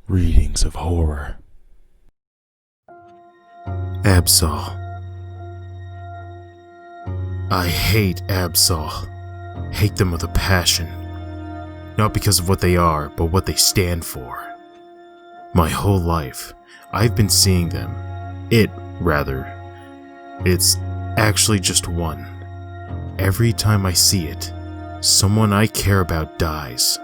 readings of horror. Absol. I hate Absol. Hate them with a passion. Not because of what they are, but what they stand for. My whole life, I've been seeing them. It's actually just one. Every time I see it, someone I care about dies.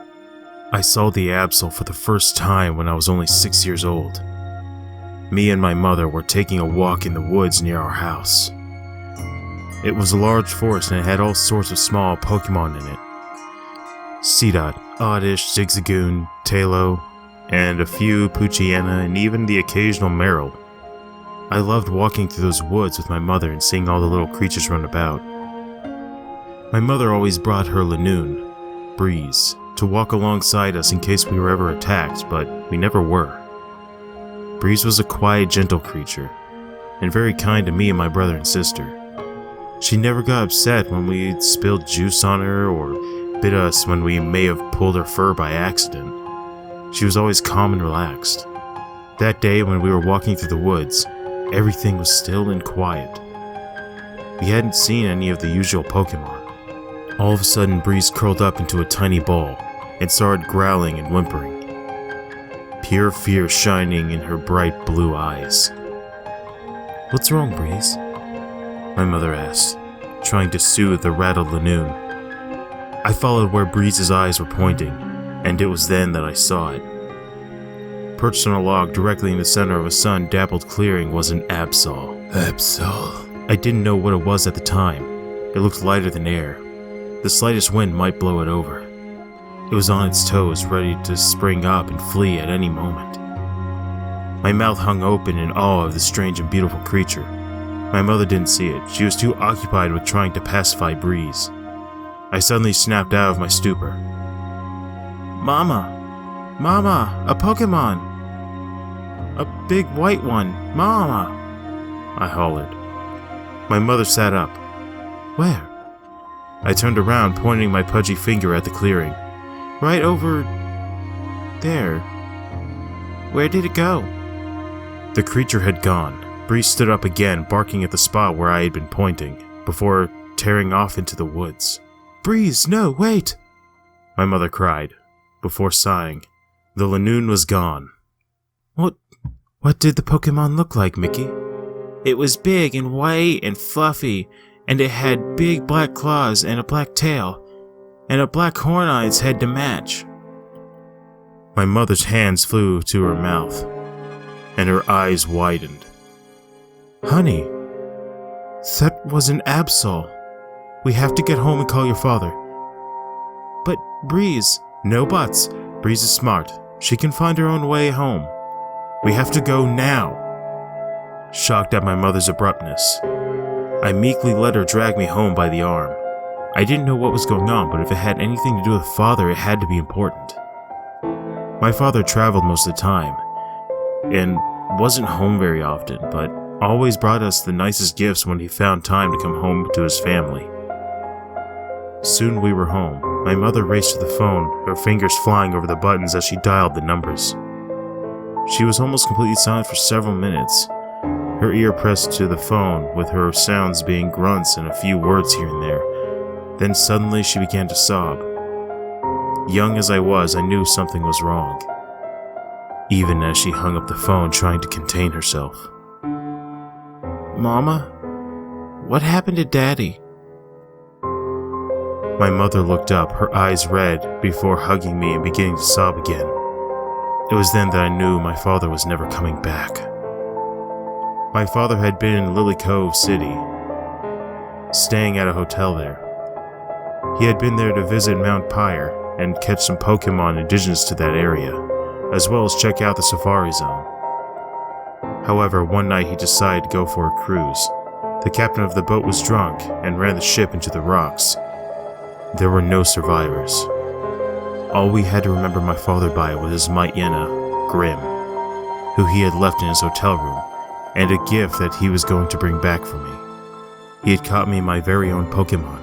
I saw the Absol for the first time when I was only 6 years old. Me and my mother were taking a walk in the woods near our house. It was a large forest and it had all sorts of small Pokemon in it. Seedot, Oddish, Zigzagoon, Tailo, and a few Poochyena and even the occasional Marill. I loved walking through those woods with my mother and seeing all the little creatures run about. My mother always brought her Lanoon, Breeze, to walk alongside us in case we were ever attacked, but we never were. Breeze was a quiet, gentle creature, and very kind to me and my brother and sister. She never got upset when we spilled juice on her or bit us when we may have pulled her fur by accident. She was always calm and relaxed. That day when we were walking through the woods, everything was still and quiet. We hadn't seen any of the usual Pokemon. All of a sudden, Breeze curled up into a tiny ball and started growling and whimpering. Pure fear shining in her bright blue eyes. "What's wrong, Breeze?" my mother asked, trying to soothe the rattled Lanoon. I followed where Breeze's eyes were pointing, and it was then that I saw it. Perched on a log directly in the center of a sun-dappled clearing was an Absol. Absol. I didn't know what it was at the time. It looked lighter than air. The slightest wind might blow it over. It was on its toes, ready to spring up and flee at any moment. My mouth hung open in awe of the strange and beautiful creature. My mother didn't see it. She was too occupied with trying to pacify Breeze. I suddenly snapped out of my stupor. "Mama! Mama! A Pokemon! A big white one! Mama!" I hollered. My mother sat up. "Where?" I turned around, pointing my pudgy finger at the clearing. "Right over there." "Where did it go?" The creature had gone. Breeze stood up again, barking at the spot where I had been pointing, before tearing off into the woods. "Breeze, no, wait!" my mother cried, before sighing. The Lanoon was gone. What did the Pokemon look like, Mickey?" "It was big and white and fluffy, and it had big black claws and a black tail, and a black horn on its head to match." My mother's hands flew to her mouth, and her eyes widened. "Honey, that was an Absol. We have to get home and call your father." "But Breeze..." "No buts. Breeze is smart. She can find her own way home. We have to go now." Shocked at my mother's abruptness, I meekly let her drag me home by the arm. I didn't know what was going on, but if it had anything to do with father, it had to be important. My father traveled most of the time, and wasn't home very often, but always brought us the nicest gifts when he found time to come home to his family. Soon we were home. My mother raced to the phone, her fingers flying over the buttons as she dialed the numbers. She was almost completely silent for several minutes, her ear pressed to the phone, with her sounds being grunts and a few words here and there. Then suddenly she began to sob. Young as I was, I knew something was wrong, even as she hung up the phone trying to contain herself. "Mama, what happened to Daddy?" My mother looked up, her eyes red, before hugging me and beginning to sob again. It was then that I knew my father was never coming back. My father had been in Lily Cove City, staying at a hotel there. He had been there to visit Mt.Pyre and catch some Pokemon indigenous to that area, as well as check out the Safari Zone. However, one night he decided to go for a cruise. The captain of the boat was drunk and ran the ship into the rocks. There were no survivors. All we had to remember my father by was his Myena, Grim, who he had left in his hotel room, and a gift that he was going to bring back for me. He had caught me my very own Pokemon.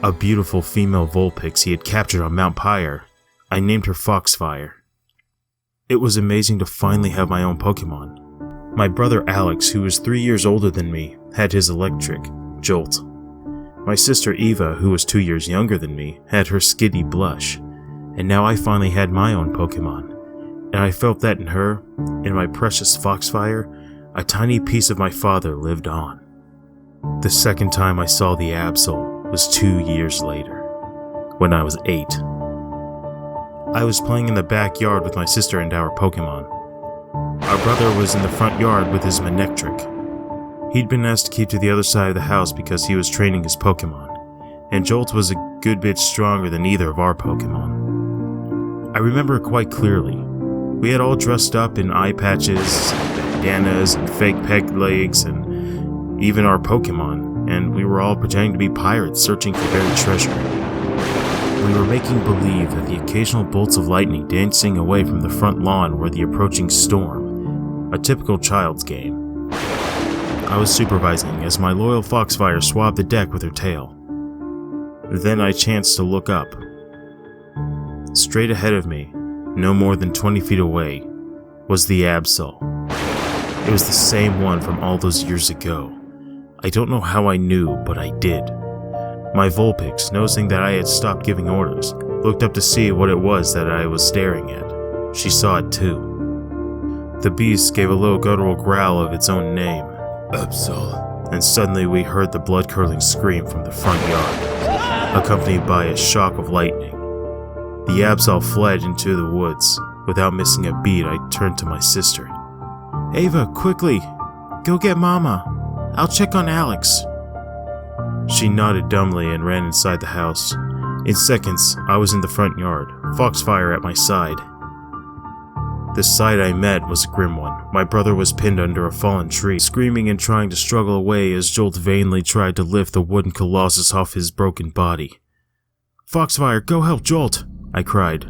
A beautiful female Vulpix he had captured on Mt.Pyre. I named her Foxfire. It was amazing to finally have my own Pokemon. My brother Alex, who was 3 years older than me, had his electric, Jolt. My sister Eva, who was 2 years younger than me, had her Skitty Blush. And now I finally had my own Pokemon. And I felt that in her, in my precious Foxfire, a tiny piece of my father lived on. The second time I saw the Absol was 2 years later, when I was 8. I was playing in the backyard with my sister and our Pokemon. Our brother was in the front yard with his Manectric. He'd been asked to keep to the other side of the house because he was training his Pokemon, and Jolt was a good bit stronger than either of our Pokemon. I remember it quite clearly. We had all dressed up in eye patches, bandanas, and fake peg legs, and even our Pokemon, and we were all pretending to be pirates searching for buried treasure. We were making believe that the occasional bolts of lightning dancing away from the front lawn were the approaching storm, a typical child's game. I was supervising as my loyal Foxfire swabbed the deck with her tail. Then I chanced to look up. Straight ahead of me, no more than 20 feet away, was the Absol. It was the same one from all those years ago. I don't know how I knew, but I did. My Vulpix, noticing that I had stopped giving orders, looked up to see what it was that I was staring at. She saw it too. The beast gave a low guttural growl of its own name, Absol. and suddenly we heard the blood-curdling scream from the front yard, accompanied by a shock of lightning. The Absol fled into the woods. Without missing a beat, I turned to my sister. "Ava, quickly! Go get Mama! I'll check on Alex." She nodded dumbly and ran inside the house. In seconds, I was in the front yard, Foxfire at my side. The sight I met was a grim one. My brother was pinned under a fallen tree, screaming and trying to struggle away as Jolt vainly tried to lift the wooden colossus off his broken body. "Foxfire, go help Jolt!" I cried.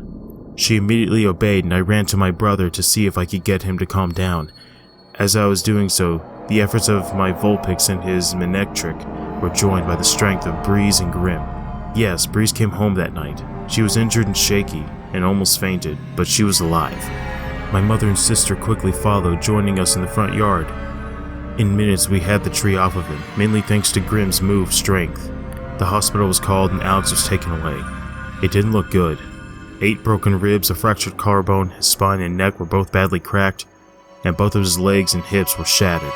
She immediately obeyed, and I ran to my brother to see if I could get him to calm down. As I was doing so, the efforts of my Vulpix and his Manectric were joined by the strength of Breeze and Grim. Yes, Breeze came home that night. She was injured and shaky, and almost fainted, but she was alive. My mother and sister quickly followed, joining us in the front yard. In minutes we had the tree off of him, mainly thanks to Grim's move strength. The hospital was called and Alex was taken away. It didn't look good. 8 broken ribs, a fractured collarbone, his spine and neck were both badly cracked, and both of his legs and hips were shattered.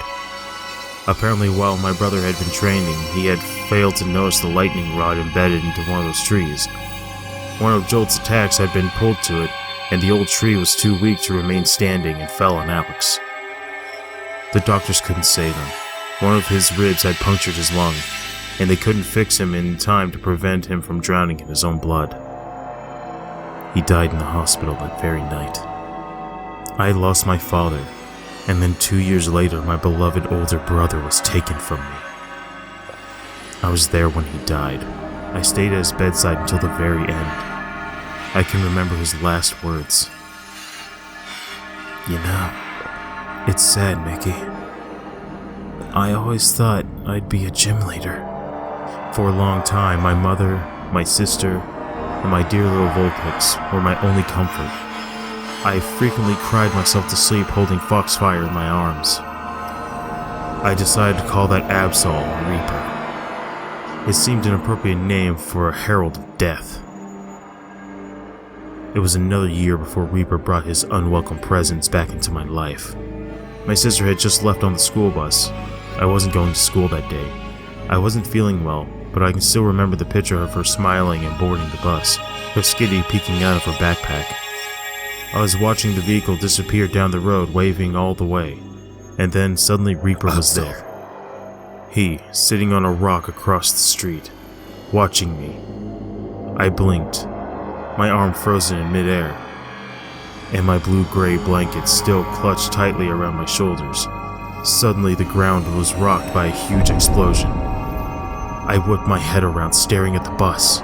Apparently, while my brother had been training, he had failed to notice the lightning rod embedded into one of those trees. One of Jolt's attacks had been pulled to it, and the old tree was too weak to remain standing and fell on Alex. The doctors couldn't save him. One of his ribs had punctured his lung, and they couldn't fix him in time to prevent him from drowning in his own blood. He died in the hospital that very night. I lost my father, and then 2 years later my beloved older brother was taken from me. I was there when he died. I stayed at his bedside until the very end. I can remember his last words. "You know, it's sad, Mickey. I always thought I'd be a gym leader." For a long time, my mother, my sister, and my dear little Vulpix were my only comfort. I frequently cried myself to sleep holding Foxfire in my arms. I decided to call that Absol Reaper. It seemed an appropriate name for a herald of death. It was another year before Reaper brought his unwelcome presence back into my life. My sister had just left on the school bus. I wasn't going to school that day. I wasn't feeling well, but I can still remember the picture of her smiling and boarding the bus, her skitty peeking out of her backpack. I was watching the vehicle disappear down the road, waving all the way, and then suddenly Reaper was there. He, sitting on a rock across the street, watching me. I blinked, my arm frozen in midair, and my blue-gray blanket still clutched tightly around my shoulders. Suddenly the ground was rocked by a huge explosion. I whipped my head around, staring at the bus.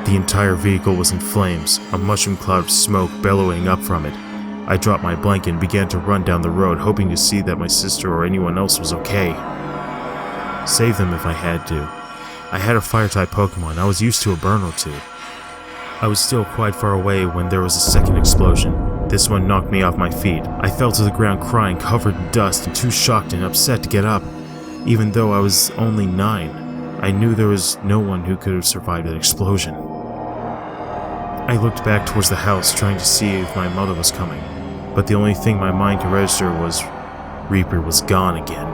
The entire vehicle was in flames, a mushroom cloud of smoke bellowing up from it. I dropped my blanket and began to run down the road, hoping to see that my sister or anyone else was okay. Save them if I had to. I had a fire-type Pokemon. I was used to a burn or two. I was still quite far away when there was a second explosion. This one knocked me off my feet. I fell to the ground crying, covered in dust, and too shocked and upset to get up. Even though I was only 9, I knew there was no one who could have survived that explosion. I looked back towards the house, trying to see if my mother was coming, but the only thing my mind could register was Reaper was gone again.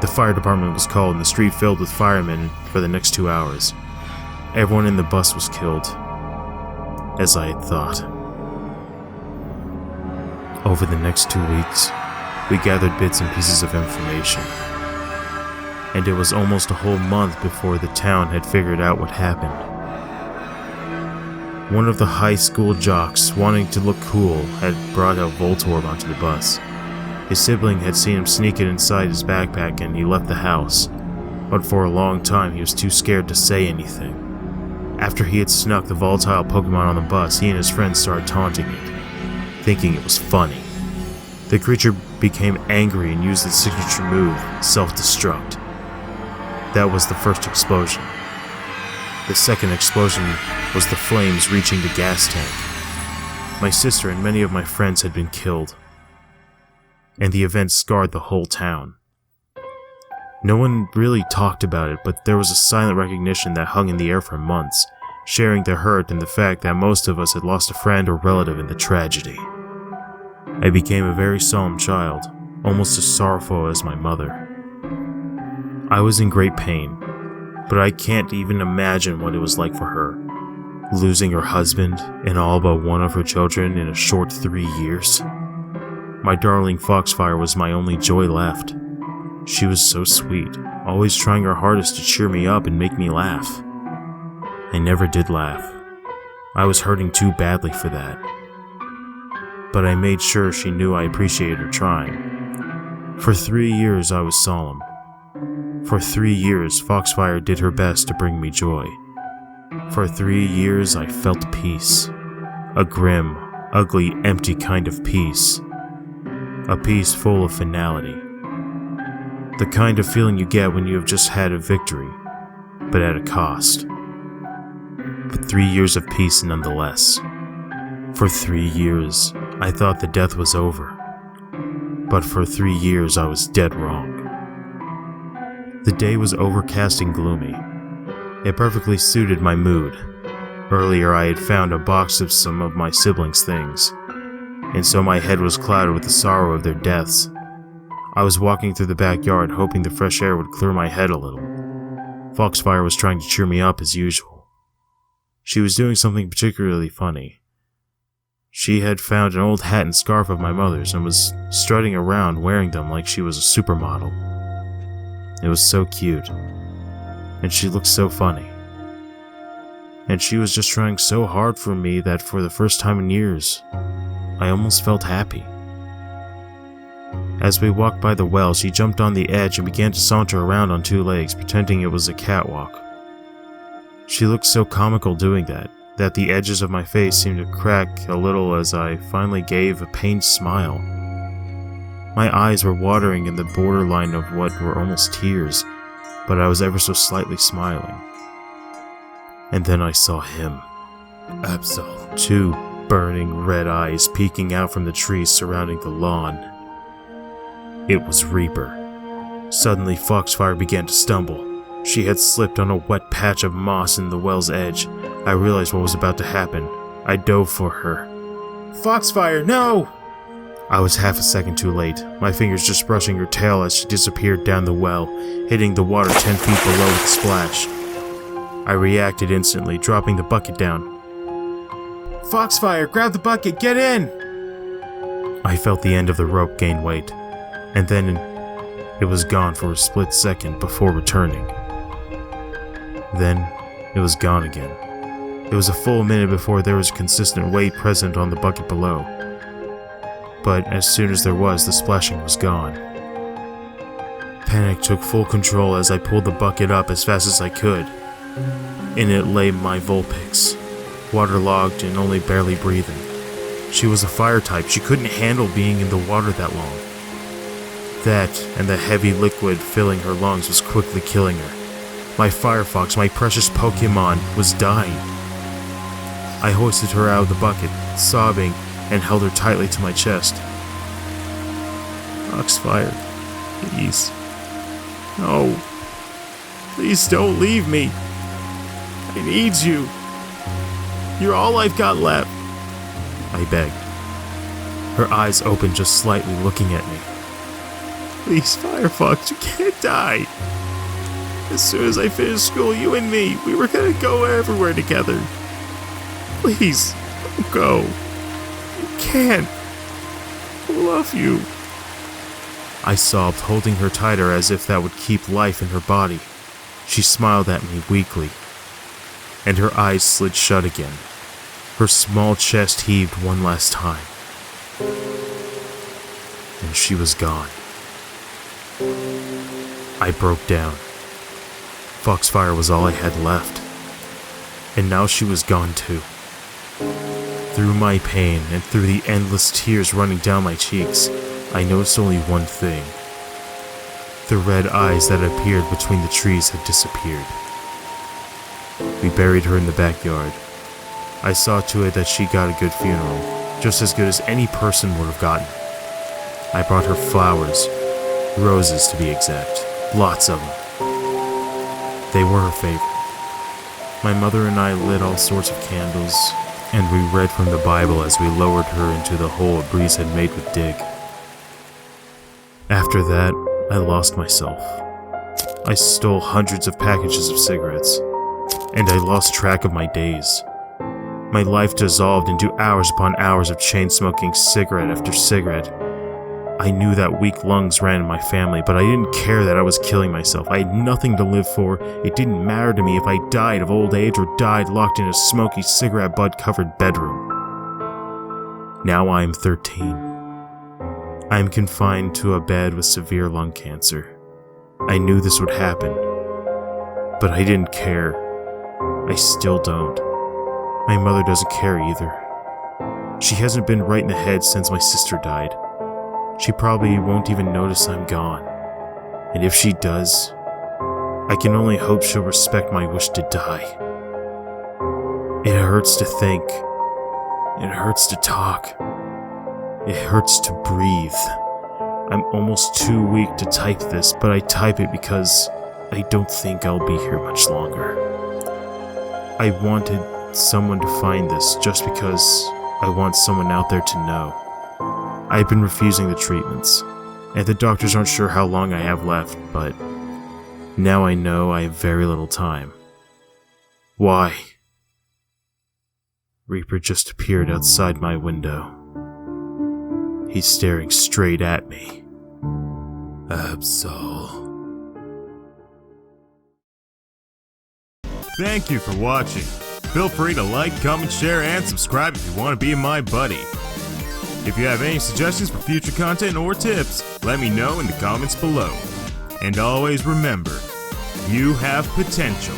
The fire department was called and the street filled with firemen for the next 2 hours. Everyone in the bus was killed, as I had thought. Over the next 2 weeks, we gathered bits and pieces of information, and it was almost a whole month before the town had figured out what happened. One of the high school jocks, wanting to look cool, had brought a Voltorb onto the bus. His sibling had seen him sneak it inside his backpack and he left the house, but for a long time he was too scared to say anything. After he had snuck the volatile Pokemon on the bus, he and his friends started taunting it, thinking it was funny. The creature became angry and used its signature move, self-destruct. That was the first explosion. The second explosion was the flames reaching the gas tank. My sister and many of my friends had been killed, and the event scarred the whole town. No one really talked about it, but there was a silent recognition that hung in the air for months, sharing the hurt and the fact that most of us had lost a friend or relative in the tragedy. I became a very solemn child, almost as sorrowful as my mother. I was in great pain, but I can't even imagine what it was like for her, losing her husband and all but one of her children in a short 3 years. My darling Foxfire was my only joy left. She was so sweet, always trying her hardest to cheer me up and make me laugh. I never did laugh. I was hurting too badly for that. But I made sure she knew I appreciated her trying. For 3 years I was solemn. For 3 years Foxfire did her best to bring me joy. For 3 years I felt peace. A grim, ugly, empty kind of peace. A peace full of finality. The kind of feeling you get when you have just had a victory, but at a cost. But 3 years of peace nonetheless. For 3 years, I thought the death was over. But for 3 years, I was dead wrong. The day was overcast and gloomy. It perfectly suited my mood. Earlier, I had found a box of some of my siblings' things, and so my head was clouded with the sorrow of their deaths. I was walking through the backyard, hoping the fresh air would clear my head a little. Foxfire was trying to cheer me up as usual. She was doing something particularly funny. She had found an old hat and scarf of my mother's and was strutting around wearing them like she was a supermodel. It was so cute, and she looked so funny. And she was just trying so hard for me that for the first time in years, I almost felt happy. As we walked by the well, she jumped on the edge and began to saunter around on 2 legs, pretending it was a catwalk. She looked so comical doing that the edges of my face seemed to crack a little as I finally gave a pained smile. My eyes were watering in the borderline of what were almost tears, but I was ever so slightly smiling. And then I saw him. Absol. 2 burning red eyes peeking out from the trees surrounding the lawn. It was Reaper. Suddenly, Foxfire began to stumble. She had slipped on a wet patch of moss in the well's edge. I realized what was about to happen. I dove for her. Foxfire, no! I was half a second too late, my fingers just brushing her tail as she disappeared down the well, hitting the water 10 feet below with a splash. I reacted instantly, dropping the bucket down. Foxfire, grab the bucket, get in! I felt the end of the rope gain weight, and then it was gone for a split second before returning. Then it was gone again. It was a full minute before there was consistent weight present on the bucket below. But as soon as there was, the splashing was gone. Panic took full control as I pulled the bucket up as fast as I could. In it lay my Vulpix, waterlogged and only barely breathing. She was a fire type. She couldn't handle being in the water that long. That and the heavy liquid filling her lungs was quickly killing her. My Firefox, my precious Pokemon, was dying. I hoisted her out of the bucket, sobbing, and held her tightly to my chest. Foxfire, please. No. Please don't leave me. I need you. You're all I've got left. I begged. Her eyes opened just slightly, looking at me. Please, Firefox, you can't die. As soon as I finish school, you and me, we were gonna go everywhere together. Please, don't go. You can't. I love you. I sobbed, holding her tighter as if that would keep life in her body. She smiled at me weakly, and her eyes slid shut again. Her small chest heaved one last time. And she was gone. I broke down. Foxfire was all I had left. And now she was gone too. Through my pain and through the endless tears running down my cheeks, I noticed only one thing. The red eyes that appeared between the trees had disappeared. We buried her in the backyard. I saw to it that she got a good funeral, just as good as any person would have gotten. I brought her flowers, roses to be exact, lots of them. They were her favorite. My mother and I lit all sorts of candles, and we read from the Bible as we lowered her into the hole a breeze had made with Dig. After that, I lost myself. I stole hundreds of packages of cigarettes, and I lost track of my days. My life dissolved into hours upon hours of chain-smoking cigarette after cigarette. I knew that weak lungs ran in my family, but I didn't care that I was killing myself. I had nothing to live for. It didn't matter to me if I died of old age or died locked in a smoky cigarette butt-covered bedroom. Now I am 13. I am confined to a bed with severe lung cancer. I knew this would happen, but I didn't care. I still don't. My mother doesn't care either. She hasn't been right in the head since my sister died. She probably won't even notice I'm gone. And if she does, I can only hope she'll respect my wish to die. It hurts to think. It hurts to talk. It hurts to breathe. I'm almost too weak to type this, but I type it because I don't think I'll be here much longer. I wanted someone to find this just because I want someone out there to know. I've been refusing the treatments, and the doctors aren't sure how long I have left, but now I know I have very little time. Why? Reaper just appeared outside my window. He's staring straight at me. Absol. Thank you for watching. Feel free to like, comment, share, and subscribe if you want to be my buddy. If you have any suggestions for future content or tips, let me know in the comments below. And always remember, you have potential.